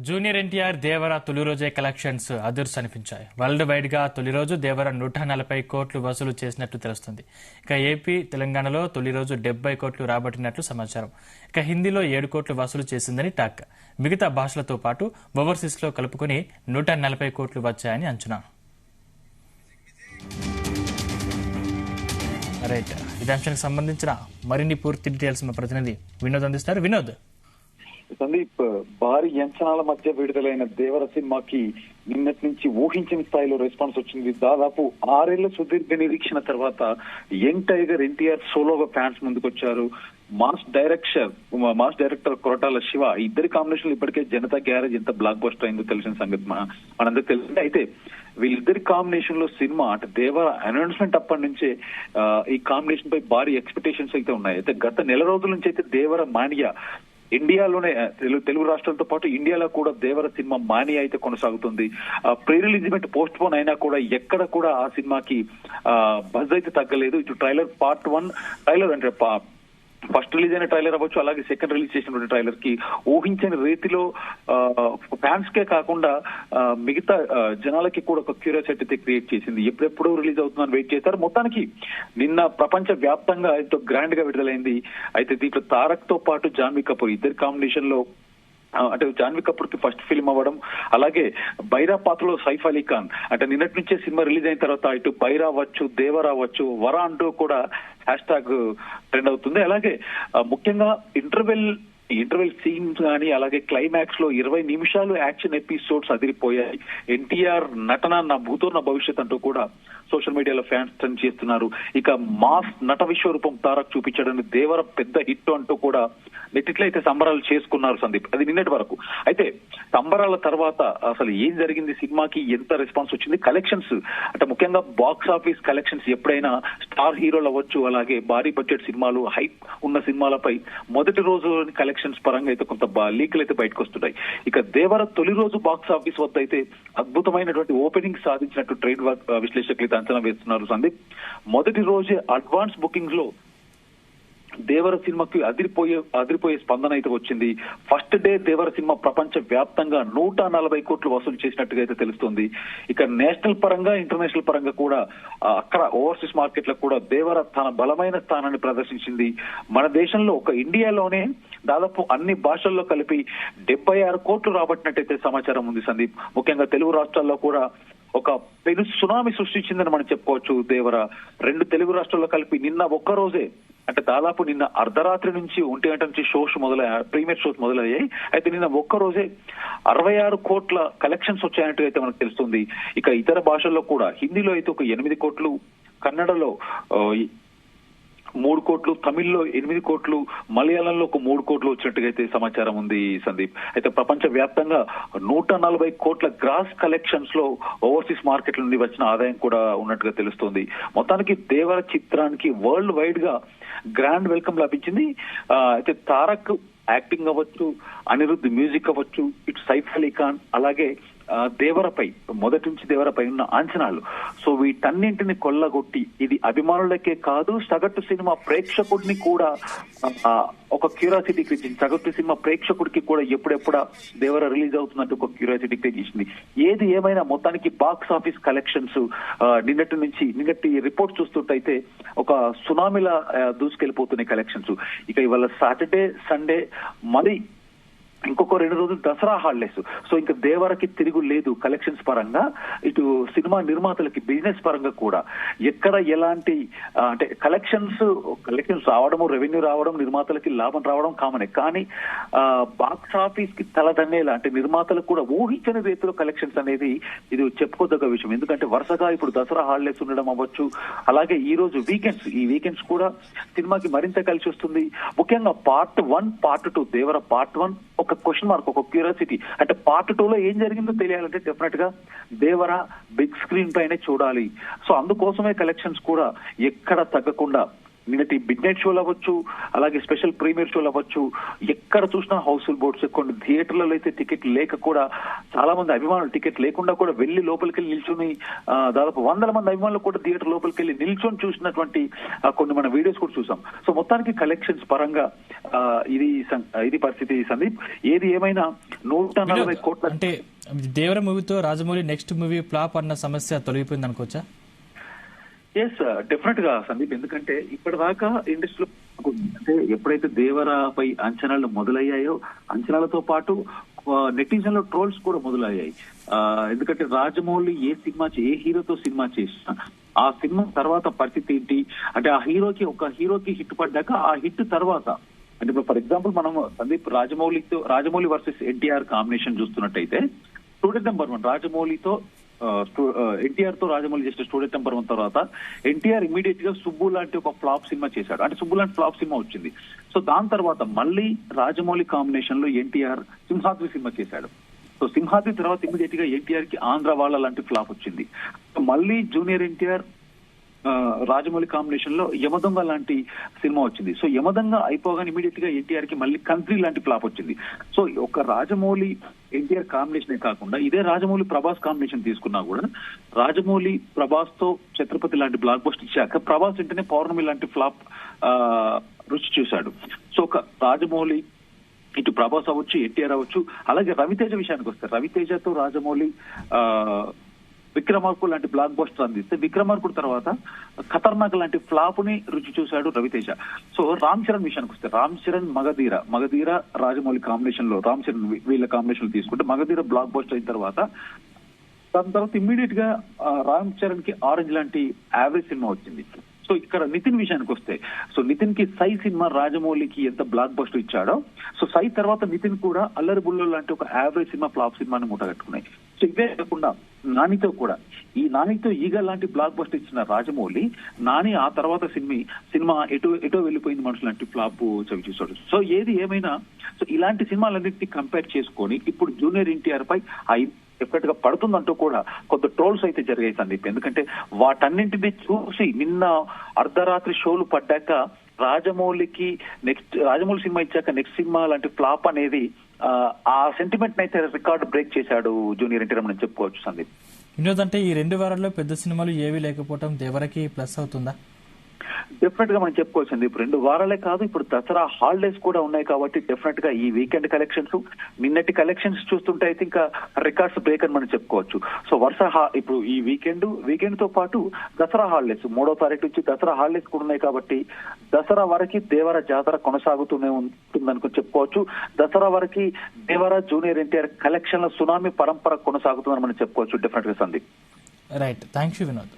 Junior NTR దేవర తొలి రోజే collections అదుర్స్ అనిపించాయి. వరల్డ్ వైడ్ గా తొలి రోజు దేవర 140 కోట్లు వసూలు చేసినట్లు తెలుస్తుంది. ఇక ఏపీ, తెలంగాణలో తొలి రోజు 70 కోట్లు రాబట్టినట్లు సమాచారం. ఇక హిందీలో 7 కోట్లు వసూలు చేసిందని టాక్. మిగతా భాషలతో పాటు ఓవర్సీస్ లో కలుపుకుని 140 కోట్లు వచ్చాయని అంచనా. రైట్, ఇదే అంశానికి సంబంధించిన మరిన్ని పూర్తి డీటెయిల్స్ మా ప్రతినిధి వినోద్ అందిస్తారు. వినోద్, సందీప్, భారీ అంచనాల మధ్య విడుదలైన దేవర సినిమాకి నిన్నటి నుంచి ఊహించిన స్థాయిలో రెస్పాన్స్ వచ్చింది. దాదాపు 6 ఏళ్ల సుదీర్ఘ నిరీక్షణ తర్వాత యంగ్ టైగర్ ఎన్టీఆర్ సోలోగా ఫ్యాన్స్ ముందుకొచ్చారు. మాస్ డైరెక్టర్ కొరటాల శివ ఇద్దరి కాంబినేషన్ ఇప్పటికే జనతా గ్యారేజ్ ఎంత బ్లాక్ బస్టర్ అయిందో తెలిసిన సంగతి మనందరికి తెలిసింది. అయితే వీళ్ళిద్దరి కాంబినేషన్ లో సినిమా అంటే దేవర అనౌన్స్మెంట్ అప్పటి నుంచే ఈ కాంబినేషన్ పై భారీ ఎక్స్పెక్టేషన్స్ అయితే ఉన్నాయి. అయితే గత నెల రోజుల నుంచి అయితే దేవర మానియా ఇండియాలోనే తెలుగు రాష్ట్రాలతో పాటు ఇండియాలో కూడా దేవర సినిమా మానియా అయితే కొనసాగుతుంది. Pre release event post phone అయినా కూడా ఎక్కడ కూడా ఆ సినిమాకి బజ్ అయితే తగ్గలేదు. ఇటు ట్రైలర్ పార్ట్ 1 ట్రైలర్ అంటే ఫస్ట్ రిలీజ్ అయిన ట్రైలర్ అవ్వచ్చు, అలాగే సెకండ్ రిలీజ్ చేసినటువంటి ట్రైలర్ కి ఊహించని రీతిలో ఫ్యాన్స్ కే కాకుండా మిగతా జనాలకి కూడా ఒక క్యూరియాసిటీ క్రియేట్ చేసింది. ఎప్పుడెప్పుడు రిలీజ్ అవుతుందని వెయిట్ చేశారు. మొత్తానికి నిన్న ప్రపంచ వ్యాప్తంగా ఎంతో గ్రాండ్ గా విడుదలైంది. అయితే దీంట్లో తారక్ తో పాటు జాన్వీ కపూర్ ఇద్దరి కాంబినేషన్ లో అంటే జాన్వీ కపూర్ కి ఫస్ట్ ఫిల్మ్ అవ్వడం, అలాగే బైరా పాత్రలో సైఫ్ అలీ ఖాన్ అంటే నిన్నటి నుంచే సినిమా రిలీజ్ అయిన తర్వాత ఇటు బైరా అవ్వచ్చు, దేవరా అవ్వచ్చు, వర అంటూ కూడా హ్యాష్ ట్యాగ్ ట్రెండ్ అవుతుంది. అలాగే ముఖ్యంగా ఇంటర్వెల్ సీన్స్ కానీ అలాగే క్లైమాక్స్ లో 20 నిమిషాలు యాక్షన్ ఎపిసోడ్స్ అదిరిపోయాయి. ఎన్టీఆర్ నటన నా భూతో నా భవిష్యత్ అంటూ కూడా సోషల్ మీడియాలో ఫ్యాన్స్ ట్రెండ్ చేస్తున్నారు. ఇక మాస్ నట విశ్వరూపం తారక్ చూపించడానికి దేవర పెద్ద హిట్ అంటూ కూడా నెట్టిట్లో అయితే సంబరాలు చేసుకున్నారు సందీప్. అది నిన్నటి వరకు. అయితే సంబరాల తర్వాత అసలు ఏం జరిగింది, సినిమాకి ఎంత రెస్పాన్స్ వచ్చింది, కలెక్షన్స్ అంటే ముఖ్యంగా బాక్స్ ఆఫీస్ కలెక్షన్స్ ఎప్పుడైనా స్టార్ హీరోలు అవ్వచ్చు, అలాగే భారీ బడ్జెట్ సినిమాలు హైప్ ఉన్న సినిమాలపై మొదటి రోజు కలెక్షన్స్ పరంగా అయితే కొంత లీకులు అయితే బయటకు వస్తున్నాయి. ఇక దేవర తొలి రోజు బాక్స్ ఆఫీస్ వద్ద అయితే అద్భుతమైనటువంటి ఓపెనింగ్ సాధించినట్టు ట్రేడ్ విశ్లేషకులు అంచనా వేస్తున్నారు సందీప్. మొదటి రోజే అడ్వాన్స్ బుకింగ్స్ లో దేవర సినిమాకి అదిరిపోయే స్పందన అయితే వచ్చింది. ఫస్ట్ డే దేవర సినిమా ప్రపంచ వ్యాప్తంగా 140 కోట్లు వసూలు చేసినట్టుగా అయితే తెలుస్తుంది. ఇక నేషనల్ పరంగా ఇంటర్నేషనల్ పరంగా కూడా అక్కడ ఓవర్సీస్ మార్కెట్ లో కూడా దేవర తన బలమైన స్థానాన్ని ప్రదర్శించింది. మన దేశంలో ఒక ఇండియాలోనే దాదాపు అన్ని భాషల్లో కలిపి 76 కోట్లు రాబట్టినట్టయితే సమాచారం ఉంది సందీప్. ముఖ్యంగా తెలుగు రాష్ట్రాల్లో కూడా ఒక పెను సునామీ సృష్టించిందని మనం చెప్పుకోవచ్చు దేవర. 2 తెలుగు రాష్ట్రాల్లో కలిపి నిన్న ఒక్క రోజే అంటే దాదాపు నిన్న అర్ధరాత్రి నుంచి 1 గంట నుంచి ప్రీమియర్ షోస్ మొదలయ్యాయి. అయితే నిన్న ఒక్క రోజే 66 కోట్ల కలెక్షన్స్ వచ్చాయన్నట్టు అయితే మనకు తెలుస్తుంది. ఇక ఇతర భాషల్లో కూడా హిందీలో అయితే ఒక 8 కోట్లు, కన్నడలో 3 కోట్లు, తమిళ్లో 8 కోట్లు, మలయాళంలో ఒక 3 కోట్లు వచ్చినట్టుగా అయితే సమాచారం ఉంది సందీప్. అయితే ప్రపంచ వ్యాప్తంగా 140 కోట్ల గ్రాస్ కలెక్షన్స్ లో ఓవర్సీస్ మార్కెట్ నుండి వచ్చిన ఆదాయం కూడా ఉన్నట్టుగా తెలుస్తోంది. మొత్తానికి దేవర చిత్రానికి వరల్డ్ వైడ్ గా గ్రాండ్ వెల్కమ్ లభించింది. అయితే తారక్ యాక్టింగ్ అవ్వచ్చు, అనిరుద్ధ్ మ్యూజిక్ అవ్వచ్చు, ఇటు సైఫ్ అలీ ఖాన్, అలాగే దేవరపై మొదటి నుంచి దేవరపై ఉన్న అంచనాలు, సో వీటన్నింటిని కొల్లగొట్టి ఇది అభిమానులకే కాదు సగటు సినిమా ప్రేక్షకుడిని కూడా ఒక క్యూరియాసిటీ క్రియేట్, సగటు సినిమా ప్రేక్షకుడికి కూడా ఎప్పుడెప్పుడా దేవర రిలీజ్ అవుతున్నట్టు ఒక క్యూరియాసిటీ క్రియేట్ చేసింది. ఏది ఏమైనా మొత్తానికి బాక్స్ ఆఫీస్ కలెక్షన్స్ నిన్నటి రిపోర్ట్ చూస్తుంటైతే ఒక సునామీలా దూసుకెళ్లిపోతున్నాయి కలెక్షన్స్. ఇక ఇవాళ సాటర్డే, సండే, మరి ఇంకొక 2 రోజులు దసరా హాలిడేస్. సో ఇంకా దేవరకి తిరుగు లేదు కలెక్షన్స్ పరంగా. ఇటు సినిమా నిర్మాతలకి బిజినెస్ పరంగా కూడా ఎక్కడ ఎలాంటి అంటే కలెక్షన్స్ రావడము, రెవెన్యూ రావడం, నిర్మాతలకి లాభం రావడం కామనే. కానీ బాక్స్ ఆఫీస్ కి తలదన్నేలా అంటే నిర్మాతలకు కూడా ఊహించని రీతిలో కలెక్షన్స్ అనేది ఇది చెప్పుకోదగ్గ విషయం. ఎందుకంటే వరుసగా ఇప్పుడు దసరా హాలిడేస్ ఉండడం అవ్వచ్చు, అలాగే ఈ రోజు ఈ వీకెండ్స్ కూడా సినిమాకి మరింత కలిసి వస్తుంది. ముఖ్యంగా పార్ట్ 1, పార్ట్ 2 దేవర పార్ట్ 1 ఒక క్వశ్చన్ మార్క్, ఒక క్యూరియాసిటీ. అంటే పార్ట్ 2 లో ఏం జరిగిందో తెలియాలంటే డెఫినెట్ గా దేవర బిగ్ స్క్రీన్ పైనే చూడాలి. సో అందుకోసమే కలెక్షన్స్ కూడా ఎక్కడ తగ్గకుండా నిన్నటి మిడ్ నైట్ షోలు అవ్వచ్చు, అలాగే స్పెషల్ ప్రీమియర్ షోలు అవ్వచ్చు, ఎక్కడ చూసినా హౌస్ఫుల్ బోర్డ్స్. కొన్ని థియేటర్లలో అయితే టికెట్ లేక కూడా చాలా మంది అభిమానులు టికెట్ లేకుండా కూడా వెళ్లి లోపలికి వెళ్ళి నిల్చొని దాదాపు 100 మంది అభిమానులు కూడా థియేటర్ లోపలికి వెళ్ళి నిల్చొని చూసినటువంటి కొన్ని మన వీడియోస్ కూడా చూసాం. సో మొత్తానికి కలెక్షన్స్ పరంగా ఇది పరిస్థితి సందీప్. ఏది ఏమైనా 140 కోట్ల అంటే దేవర మూవీతో రాజమౌళి నెక్స్ట్ మూవీ ఫ్లాప్ అన్న సమస్య తొలగిపోయింది అనుకోవచ్చా? ఎస్, డెఫినెట్ గా సందీప్. ఎందుకంటే ఇప్పటిదాకా ఇండస్ట్రీలో అంటే ఎప్పుడైతే దేవరాపై అంచనాలు మొదలయ్యాయో, అంచనాలతో పాటు నెటిజన్లో ట్రోల్స్ కూడా మొదలయ్యాయి. ఎందుకంటే రాజమౌళి ఏ హీరోతో సినిమా చేసినా ఆ సినిమా తర్వాత పరిస్థితి ఏంటి అంటే, ఆ హీరోకి హిట్ పడ్డాక ఆ హిట్ తర్వాత అంటే ఇప్పుడు ఫర్ ఎగ్జాంపుల్ మనం సందీప్ రాజమౌళి వర్సెస్ ఎన్టీఆర్ కాంబినేషన్ చూస్తున్నట్టయితే, స్టూడెంట్ నెంబర్ 1 రాజమౌళితో ఎన్టీఆర్ తో రాజమౌళి చేసిన స్టూడెంట్ నెంబర్ 1 తర్వాత ఎన్టీఆర్ ఇమీడియట్ గా సుబ్బు లాంటి ఒక ఫ్లాప్ సినిమా చేశాడు. అంటే సుబ్బు లాంటి ఫ్లాప్ సినిమా వచ్చింది. సో దాని తర్వాత మళ్ళీ రాజమౌళి కాంబినేషన్ లో ఎన్టీఆర్ సింహాద్రి సినిమా చేశాడు. సో సింహాద్రి తర్వాత ఇమీడియట్ గా ఎన్టీఆర్ కి ఆంధ్ర వాళ్ళ లాంటి ఫ్లాప్ వచ్చింది. మళ్ళీ జూనియర్ ఎన్టీఆర్ రాజమౌళి కాంబినేషన్ లో యమదొంగ లాంటి సినిమా వచ్చింది. సో యమదొంగ అయిపోగానే ఇమీడియట్ గా ఎన్టీఆర్ కి మళ్ళీ కంట్రీ లాంటి ఫ్లాప్ వచ్చింది. సో ఒక రాజమౌళి ఎన్టీఆర్ కాంబినేషన్ కాకుండా ఇదే రాజమౌళి ప్రభాస్ కాంబినేషన్ తీసుకున్నా కూడా, రాజమౌళి ప్రభాస్ తో ఛత్రపతి లాంటి బ్లాక్ బస్టర్ ఇచ్చాక ప్రభాస్ వెంటనే పౌర్ణమి లాంటి ఫ్లాప్ రుచి చూశాడు. సో ఒక రాజమౌళి ఇటు ప్రభాస్ అవ్వచ్చు, ఎన్టీఆర్ అవ్వచ్చు, అలాగే రవితేజ విషయానికి వస్తే రవితేజతో రాజమౌళి విక్రమార్కుడు లాంటి బ్లాక్ బస్టర్ అందిస్తే, విక్రమార్కుడు తర్వాత ఖతర్నాక్ లాంటి ఫ్లాప్ ని రుచి చూశాడు రవితేజ. సో రామ్ చరణ్ విషయానికి వస్తే రామ్ చరణ్ మగధీర రాజమౌళి కాంబినేషన్ లో రామ్ చరణ్ వీళ్ళ కాంబినేషన్ లో తీసుకుంటే మగధీర బ్లాక్ బస్టర్ అయిన తర్వాత దాని తర్వాత ఇమ్మీడియట్ గా రామ్ చరణ్ కి ఆరెంజ్ లాంటి యావరేజ్ సినిమా వచ్చింది. సో ఇక్కడ నితిన్ విషయానికి వస్తే, సో నితిన్ కి సై సినిమా రాజమౌళికి ఎంత బ్లాక్ బస్టర్ ఇచ్చాడో, సో సై తర్వాత నితిన్ కూడా అల్లరి బుల్లో లాంటి ఒక యావరేజ్ సినిమా ఫ్లాప్ సినిమాని మూటగట్టుకున్నాయి. సో ఇవే కాకుండా నానితో కూడా నానితో ఈగ లాంటి బ్లాక్ బస్టర్ ఇచ్చిన రాజమౌళి, నాని ఆ తర్వాత సినిమా ఎటో వెళ్ళిపోయింది మనుషులు లాంటి ఫ్లాప్ చవి చూశాడు. సో ఏది ఏమైనా సో ఇలాంటి సినిమాలన్నింటినీ కంపేర్ చేసుకొని ఇప్పుడు జూనియర్ ఎన్టీఆర్ పై డెఫినెట్ గా పడుతుందంటూ కూడా కొంత ట్రోల్స్ అయితే జరిగాయి సందీప్. ఎందుకంటే వాటన్నింటినీ చూసి నిన్న అర్ధరాత్రి షోలు పడ్డాక రాజమౌళి సినిమా ఇచ్చాక నెక్స్ట్ సినిమా లాంటి ఫ్లాప్ అనేది ఆ సెంటిమెంట్ అయితే రికార్డు బ్రేక్ చేశాడు జూనియర్ ఎన్టీఆర్ అని చెప్పుకోవచ్చు సందీప్. వినోద్, అంటే ఈ 2 వారాల్లో పెద్ద సినిమాలు ఏవి లేకపోవడం దేవరకి ప్లస్ అవుతుందా? డెఫినెట్ గా మనం చెప్పుకోవాల్సింది ఇప్పుడు 2 వారాలే కాదు, ఇప్పుడు దసరా హాలిడేస్ కూడా ఉన్నాయి కాబట్టి డెఫినెట్ గా ఈ వీకెండ్ కలెక్షన్స్, నిన్నటి కలెక్షన్స్ చూస్తుంటే అయితే ఇంకా రికార్డ్స్ బ్రేక్ అని మనం చెప్పుకోవచ్చు. సో ఇప్పుడు ఈ వీకెండ్ తో పాటు దసరా హాలిడేస్ 3వ తారీఖు నుంచి దసరా హాలిడేస్ కూడా ఉన్నాయి కాబట్టి దసరా వరకు దేవర జాతర కొనసాగుతూనే ఉంటుందని చెప్పుకోవచ్చు. దసరా వరకు దేవర జూనియర్ ఎన్టీఆర్ కలెక్షన్ల సునామీ పరంపర కొనసాగుతుందని మనం చెప్పుకోవచ్చు డెఫినెట్ గా Sandeep. Right, thank you Vinod.